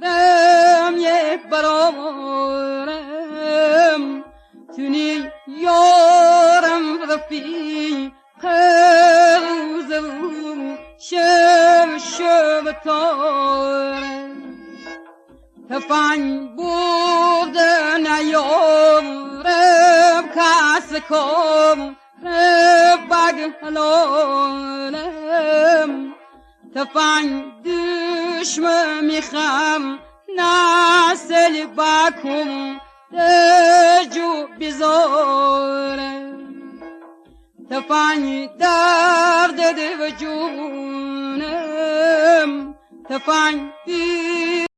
رم یه برارم تونی یارم رفی قوزم شب تارم تفنگ بردن یارم کس کام بگ حلالم تفنگ دشمن میخم نسل بکم دجو بیزارم تفنگ درد دو جونم تفنگ